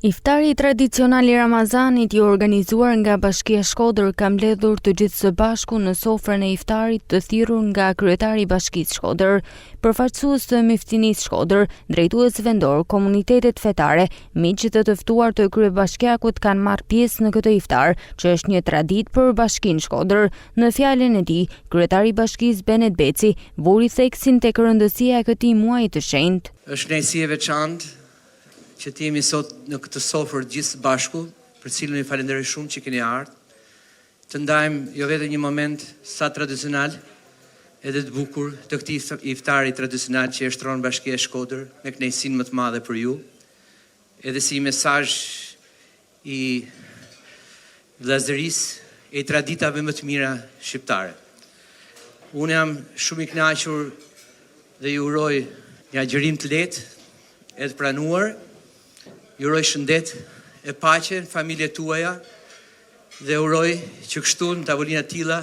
Iftari tradicional I Ramazanit I organizuar nga Bashkia Shkodër ka mbledhur të gjithë së bashku në sofrën e iftarit të thirrur nga kryetari I Bashkisë Shkodër, përfaqësues të Miftinisë Shkodër, drejtues vendor, komunitetet fetare, miqtë të ftuar të kryebashkiakut kanë marrë pjesë në këtë iftar, që është një traditë për Bashkinë Shkodër. Në fjalën e tij, kryetari I Bashkisë Benet Beci vuri theksin tek rëndësia e këtij muaji të shenjtë. Është kënaqësi e veçantë që të jemi sot në këtë sofrë gjithë së bashku, për cilën I falenderoj shumë që keni ardhur, të ndajmë jo vetëm një moment sa tradicional, edhe të bukur të këtij iftari tradicional që e shtron Bashkia e Shkodër me kënaqësinë më të madhe për ju, edhe si mesazh I vllazërisë e I traditave më të mira shqiptare. Unë jam shumë I kënaqur dhe ju uroj një agjërim të lehtë e të pranuar. Ju uroj shëndet e paqe në familjet tuaja dhe uroj që kështu në tavolina të tilla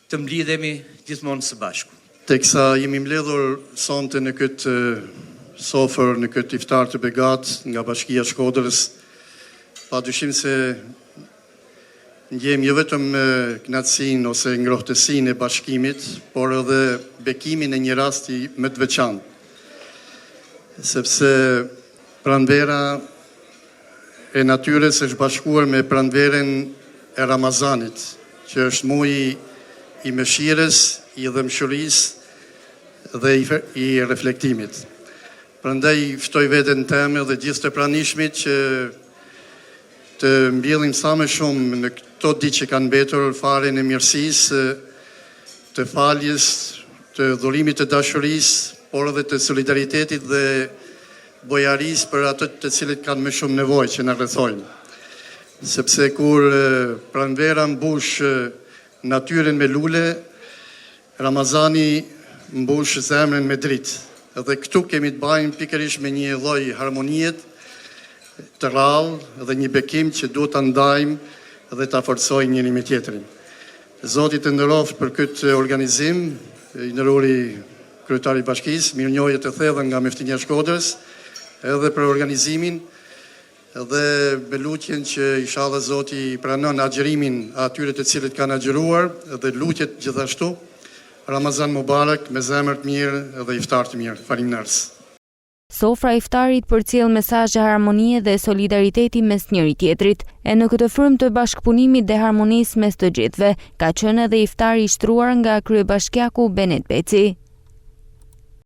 të mblidhemi gjithmonë së bashku. Teksa jemi mbledhur sonte në këtë sofër, në këtë iftar të begat nga Bashkia e Shkodrës, padyshim se ndjejmë jo vetëm kënaqësinë ose ngrohtësinë e bashkimit, por edhe bekimin e një rasti më të veçantë. Sepse pranvera e natyrës është bashkuar me pranverën e Ramazanit, që është muaji I mëshirës, I dëmshurisë dhe I reflektimit. Prandaj ftoj veten time dhe gjithë të pranishmit që të mbjellim sa më shumë në këto ditë që kanë mbetur faren e mirësisë, të faljes, të dhurimit të dashurisë, por edhe të solidaritetit dhe bojarisë për ato të cilët kanë më shumë nevojë që na rrethojnë. Sepse kur pranvera mbush natyrën me lule, Ramazani mbush zemrën me dritë. Dhe këtu kemi të bëjmë pikërisht me një lloj harmonie të rrallë dhe një bekim që duhet ta ndajmë dhe ta forcojmë njëri me tjetrin. Zoti të nderoft për këtë organizim, I nderori kryetari I Bashkisë, mirënjohje të thellë nga Miftinia e Shkodrës, edhe për organizimin dhe me lutjen që inshallah Zoti pranon agjërimin atyre të cilët kanë agjëruar dhe lutjet gjithashtu Ramazan Mubarak me zemër të mirë dhe iftar të mirë. Faleminderit. Sofra e iftarit përcjell mesazhe harmonie dhe solidariteti mes njëri tjetrit, e në këtë frymë të bashkëpunimit dhe harmonisë mes të gjithëve, ka qenë edhe iftari I shtruar nga kryebashkiaku Benet Beci.